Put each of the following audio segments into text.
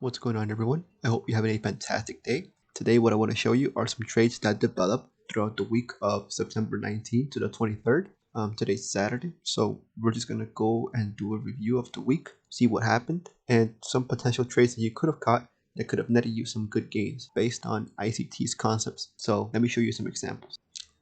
What's going on, everyone? I hope you're having a fantastic day. Today what I want to show you are some trades that developed throughout the week of September 19th to the 23rd. Today's Saturday, so we're just going to go and do a review of the week, see what happened, and some potential trades that you could have caught that could have netted you some good gains based on ICT's concepts. So let me show you some examples.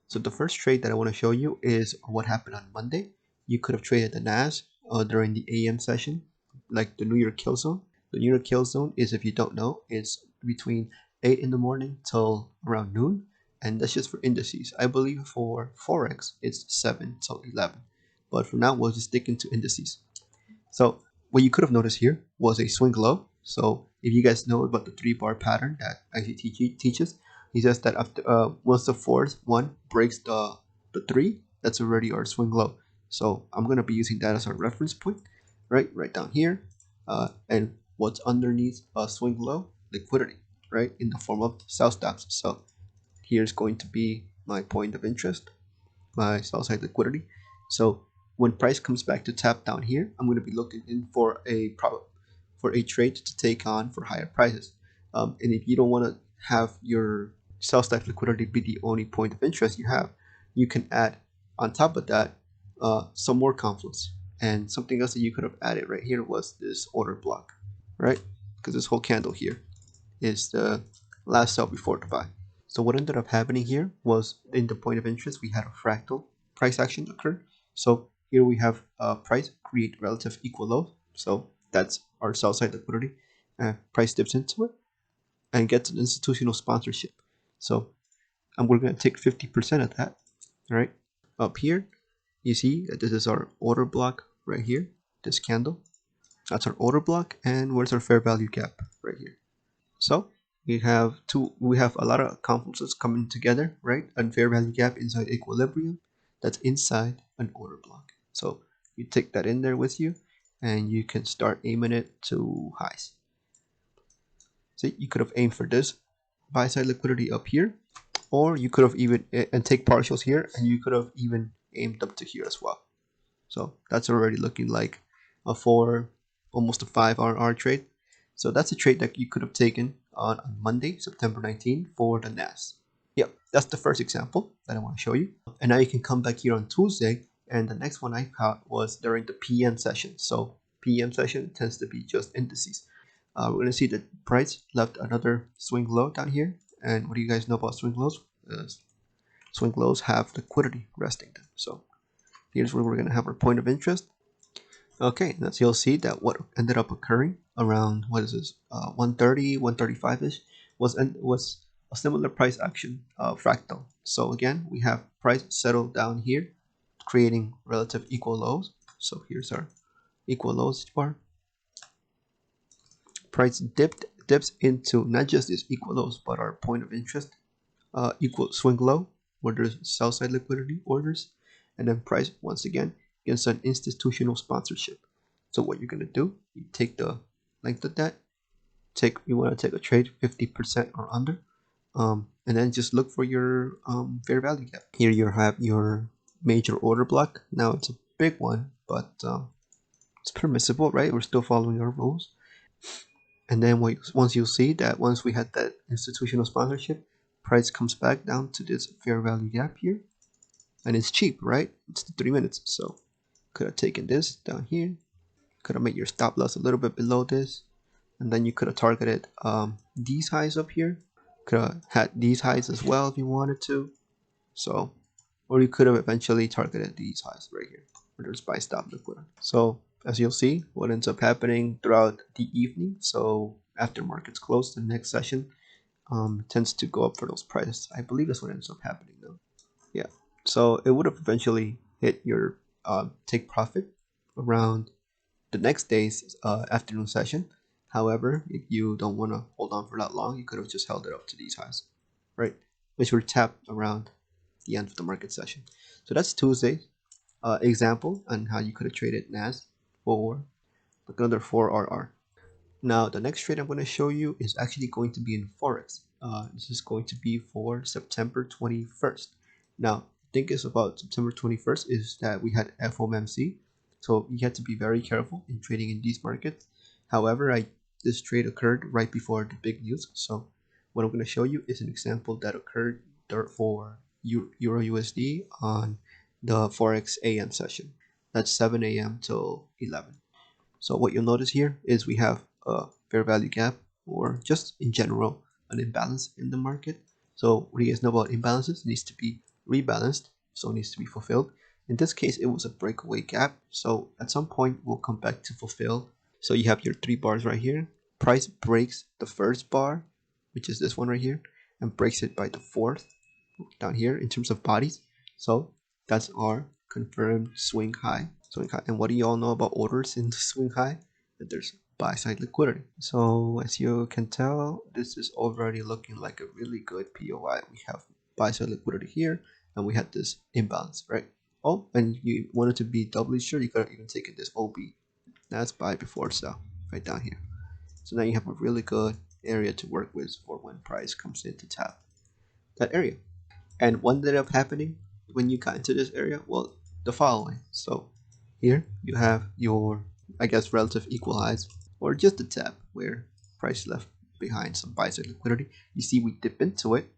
So the first trade that I want to show you is what happened on Monday. You could have traded the NAS during the AM session, like the New York kill zone. The New York kill zone is, if you don't know, it's between 8 in the morning till around noon, and that's just for indices. I believe for Forex, it's 7 till 11. But for now, we'll just stick into indices. So what you could have noticed here was a swing low. So if you guys know about the 3-bar pattern that ICT teaches, he says that after once the fourth one breaks the 3, that's already our swing low. So I'm going to be using that as our reference point, right down here. And what's underneath a swing low? Liquidity, right, in the form of sell stops. So here's going to be my point of interest, my sell side liquidity. So when price comes back to tap down here, I'm going to be looking in for a trade to take on for higher prices. And if you don't want to have your sell side liquidity be the only point of interest you have, you can add on top of that some more confluence. And something else that you could have added right here was this order block, right? Because this whole candle here is the last sell before the buy. So what ended up happening here was, in the point of interest, we had a fractal price action occur. So here we have price create relative equal lows. So that's our sell side liquidity. Price dips into it and gets an institutional sponsorship. So we're going to take 50% of that, right? Up here, you see that this is our order block right here, this candle. That's our order block, and where's our fair value gap? Right here. So we have a lot of confluences coming together, right? And fair value gap inside equilibrium, that's inside an order block. So you take that in there with you, and you can start aiming it to highs. See, you could have aimed for this buy side liquidity up here, or you could have even and take partials here, and you could have even aimed up to here as well. So that's already looking like a 4, almost a 5 RR trade. So that's a trade that you could have taken on Monday, September 19th for the NAS. Yep, that's the first example that I want to show you. And now you can come back here on Tuesday, and the next one I caught was during the PM session. So PM session tends to be just indices. We're going to see that price left another swing low down here. And what do you guys know about swing lows? Swing lows have liquidity resting them. So here's where we're going to have our point of interest. Okay, so you'll see that what ended up occurring around, what is this, 130, 135-ish, was a similar price action fractal. So again, we have price settled down here, creating relative equal lows. So here's our equal lows bar. Price dips into not just this equal lows, but our point of interest, equal swing low, where there's sell side liquidity orders, and then price once again gets an institutional sponsorship. So what you're gonna do, you take the length of that, you want to take a trade 50% or under, and then just look for your fair value gap. Here you have your major order block. Now it's a big one, but it's permissible, right? We're still following our rules. And then once you see that, once we had that institutional sponsorship, price comes back down to this fair value gap here, and it's cheap, right? It's the 3 minutes. So could have taken this down here, could have made your stop loss a little bit below this, and then you could have targeted these highs up here, could have had these highs as well if you wanted to. So, or you could have eventually targeted these highs right here where there's buy stop liquidity. So as you'll see, what ends up happening throughout the evening, so after markets close, the next session tends to go up for those prices. I believe that's what ends up happening though. Yeah, so it would have eventually hit your take profit around the next day's afternoon session. However, if you don't want to hold on for that long, you could have just held it up to these highs, right? Which were tapped around the end of the market session. So that's Tuesday's example on how you could have traded NAS for another 4RR. Now, the next trade I'm going to show you is actually going to be in Forex. This is going to be for September 21st. Now, the thing is about September 21st is that we had FOMC, so you have to be very careful in trading in these markets. However, I this trade occurred right before the big news. So what I'm going to show you is an example that occurred for Euro USD on the Forex AM session. That's 7 a.m. till 11. So what you'll notice here is we have a fair value gap, or just in general an imbalance in the market. So what do you guys know about imbalances? It needs to be rebalanced, so it needs to be fulfilled. In this case, it was a breakaway gap, so at some point we'll come back to fulfill. So you have your 3 bars right here. Price breaks the first bar, which is this one right here, and breaks it by the fourth down here in terms of bodies. So that's our confirmed swing high. And what do you all know about orders in the swing high? That there's buy side liquidity. So as you can tell, this is already looking like a really good POI. We have buy side liquidity here, and we had this imbalance, right? Oh, and you wanted to be doubly sure, you could have even taken this OB. That's buy before sell right down here. So now you have a really good area to work with for when price comes in to tap that area. And what ended up happening when you got into this area? Well, the following. So here you have your, I guess, relative equal highs, or just a tap where price left behind some buy side liquidity. You see we dip into it.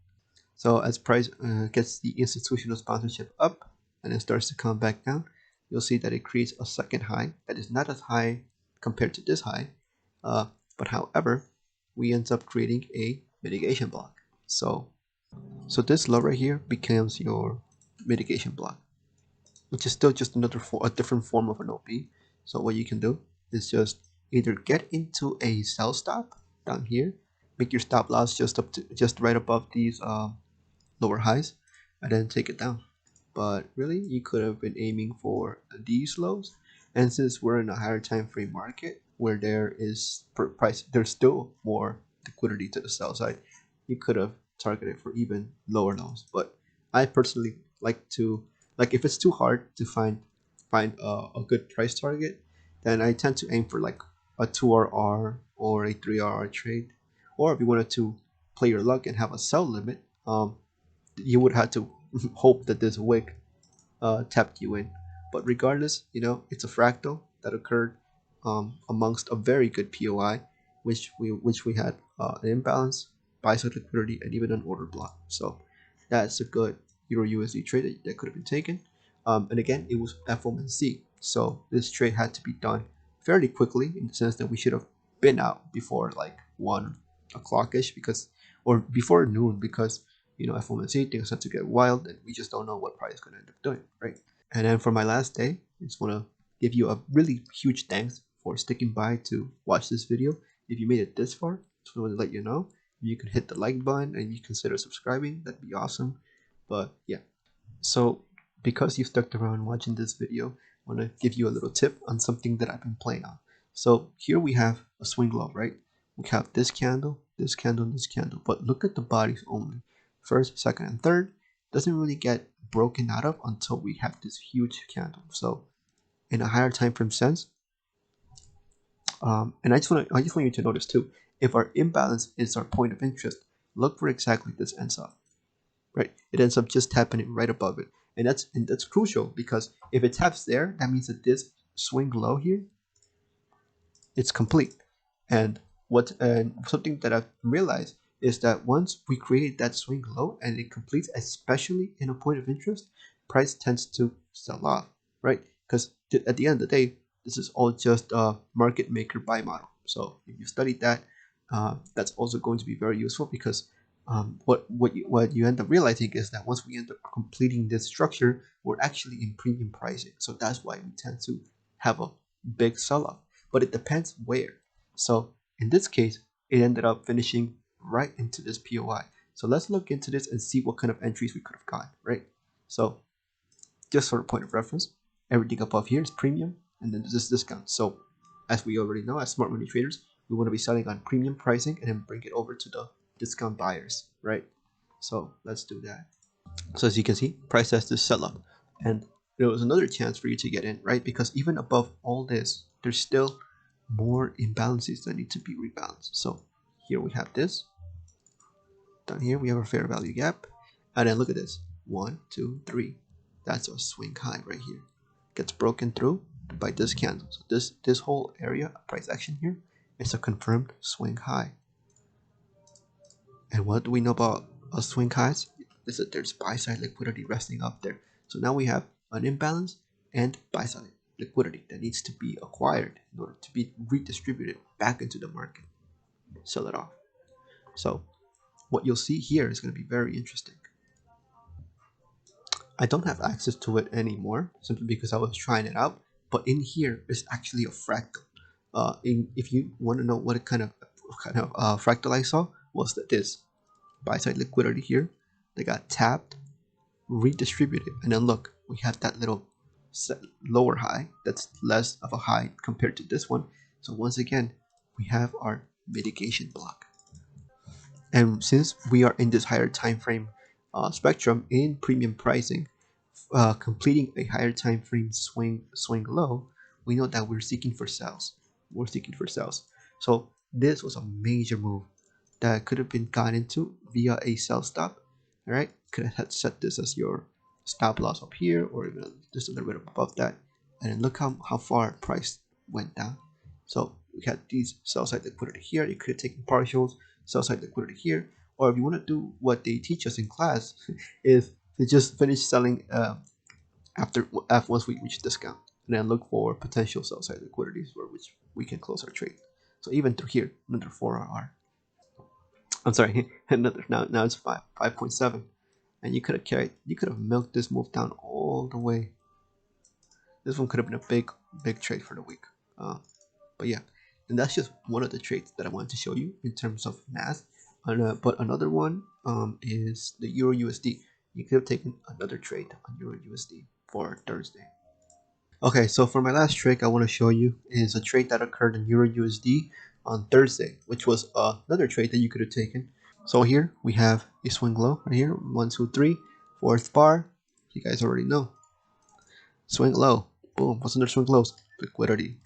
So as price gets the institutional sponsorship up and then starts to come back down, you'll see that it creates a second high that is not as high compared to this high. But however, we end up creating a mitigation block. So this low right here becomes your mitigation block, which is still just a different form of an OP. So what you can do is just either get into a sell stop down here, make your stop loss just right above these lower highs, and then take it down. But really, you could have been aiming for these lows, and since we're in a higher time frame market where there's still more liquidity to the sell side, you could have targeted for even lower lows. But I personally like if it's too hard to find a good price target, then I tend to aim for like a 2RR or a 3RR trade. Or if you wanted to play your luck and have a sell limit, you would have to hope that this wick tapped you in. But regardless, it's a fractal that occurred amongst a very good POI, which we had an imbalance, buy side liquidity, and even an order block. So that's a good Euro USD trade that could have been taken. And again, it was FOMC, so this trade had to be done fairly quickly in the sense that we should have been out before like 1 o'clock ish, or before noon, because FOMC things have to get wild, and we just don't know what price is going to end up doing, right? And then for my last day, I just want to give you a really huge thanks for sticking by to watch this video. If you made it this far, just want to let you know, you can hit the like button and you consider subscribing. That'd be awesome. But yeah, so because you stuck around watching this video, I want to give you a little tip on something that I've been playing on. So here we have a swing low, right? We have this candle, this candle, this candle, but look at the bodies only. First, second, and third doesn't really get broken out of until we have this huge candle. So in a higher time frame sense, and I just want you to notice too, if our imbalance is our point of interest, look where exactly this ends up. Right, it ends up just tapping it right above it, and that's crucial, because if it taps there, that means that this swing low here, it's complete. And something that I've realized is that once we create that swing low and it completes, especially in a point of interest, price tends to sell off, right? Because at the end of the day, this is all just a market maker buy model. So if you studied that, that's also going to be very useful, because what you end up realizing is that once we end up completing this structure, we're actually in premium pricing. So that's why we tend to have a big sell-off, but it depends where. So in this case, it ended up finishing right into this POI. So let's look into this and see what kind of entries we could have gotten, right? So just for a point of reference, everything above here is premium, and then this discount. So as we already know, as smart money traders, we want to be selling on premium pricing and then bring it over to the discount buyers, right? So let's do that. So as you can see, price has this sell up, and there was another chance for you to get in, right? Because even above all this, there's still more imbalances that need to be rebalanced. So here we have this. Down here we have a fair value gap, and then look at this: 1, 2, 3. That's a swing high right here. Gets broken through by this candle. So this whole area, price action here, It's a confirmed swing high. And what do we know about swing highs? Is that there's buy side liquidity resting up there. So now we have an imbalance and buy side liquidity that needs to be acquired in order to be redistributed back into the market. Sell it off. So what you'll see here is going to be very interesting. I don't have access to it anymore simply because I was trying it out. But in here is actually a fractal. If you want to know what kind of fractal I saw, was that this buy side liquidity here, they got tapped, redistributed, and then look, we have that little lower high that's less of a high compared to this one. So once again, we have our mitigation block. And since we are in this higher time frame spectrum in premium pricing, completing a higher time frame swing low, we know that we're seeking for sales. We're seeking for sales. So this was a major move that could have been gotten into via a sell stop. All right, could have set this as your stop loss up here, or even just a little bit above that. And then look how far price went down. So we had these sell side liquidity here. You could have taken partials, sell side liquidity here, or if you want to do what they teach us in class, is to just finish selling after once we reach discount, and then look for potential sell side liquidities for which we can close our trade. So even through here, another 4RR. I'm sorry, another now it's 5.7, and you could have milked this move down all the way. This one could have been a big trade for the week. But yeah, and that's just one of the trades that I wanted to show you in terms of math. But another one is the Euro USD. You could have taken another trade on Euro USD for Thursday. Okay, so for my last trick I want to show you is a trade that occurred in Euro USD on Thursday, which was another trade that you could have taken. So here we have a swing low right here, 1, 2, 3, fourth bar. You guys already know. Swing low, boom. What's under swing lows? Liquidity.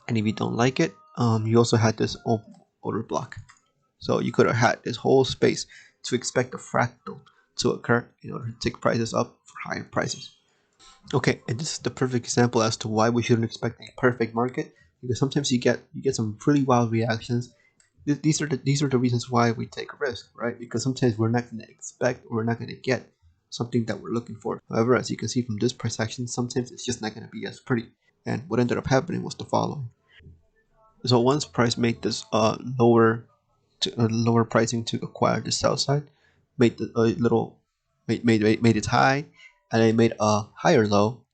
And if you don't like it, you also had this order block. So you could have had this whole space to expect a fractal to occur in order to take prices up for higher prices. Okay, and this is the perfect example as to why we shouldn't expect a perfect market, because sometimes you get some pretty wild reactions. These are the reasons why we take a risk, right? Because sometimes we're not going to expect, or we're not going to get something that we're looking for. However, as you can see from this price action, sometimes it's just not going to be as pretty. And what ended up happening was the following. So once price made this lower pricing to acquire the sell side, made the little made it high, and then made a higher low.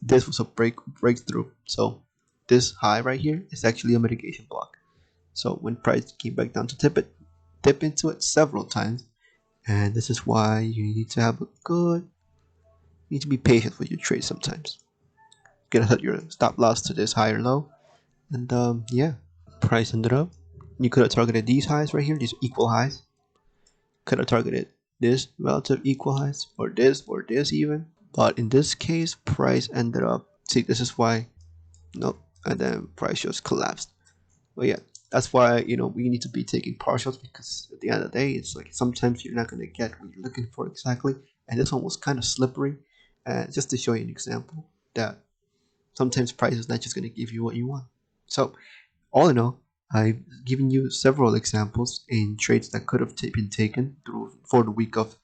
This was a breakthrough. So this high right here is actually a mitigation block. So when price came back down to tip into it several times, and this is why you need to have you need to be patient with your trade sometimes. You gotta set your stop loss to this higher low, and yeah, price ended up. You could have targeted these highs right here, these equal highs. Could have targeted this relative equal highs, or this even. But in this case, price ended up. See, this is why. Nope, and then price just collapsed. But yeah, that's why we need to be taking partials, because at the end of the day, it's like sometimes you're not gonna get what you're looking for exactly. And this one was kind of slippery. And just to show you an example that sometimes price is not just gonna give you what you want. So all in all, I've given you several examples in trades that could have been taken through for the week of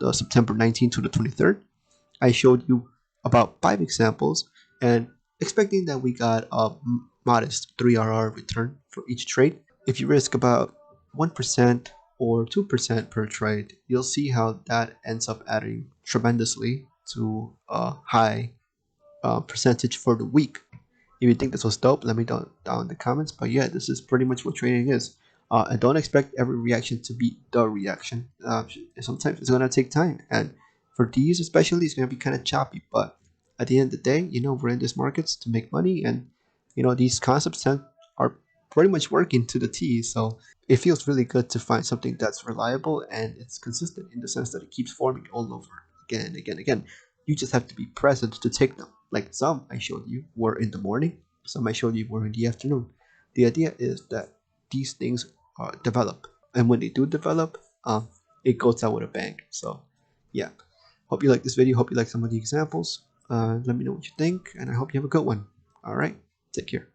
the September 19th to the 23rd. I showed you about 5 examples, and expecting that we got a modest 3RR return for each trade. If you risk about 1% or 2% per trade, you'll see how that ends up adding tremendously to a high percentage for the week. If you think this was dope, let me know down in the comments. But yeah, this is pretty much what trading is. And don't expect every reaction to be the reaction. Sometimes it's gonna take time, and for these especially, it's gonna be kind of choppy. But at the end of the day, we're in these markets to make money, and these concepts are pretty much working to the T. So it feels really good to find something that's reliable and it's consistent in the sense that it keeps forming all over again and again and again. You just have to be present to take them. Like some I showed you were in the morning, some I showed you were in the afternoon. The idea is that these things develop, and when they do develop, it goes out with a bang. So yeah, hope you like this video. Hope you like some of the examples. Let me know what you think, and I hope you have a good one. All right, take care.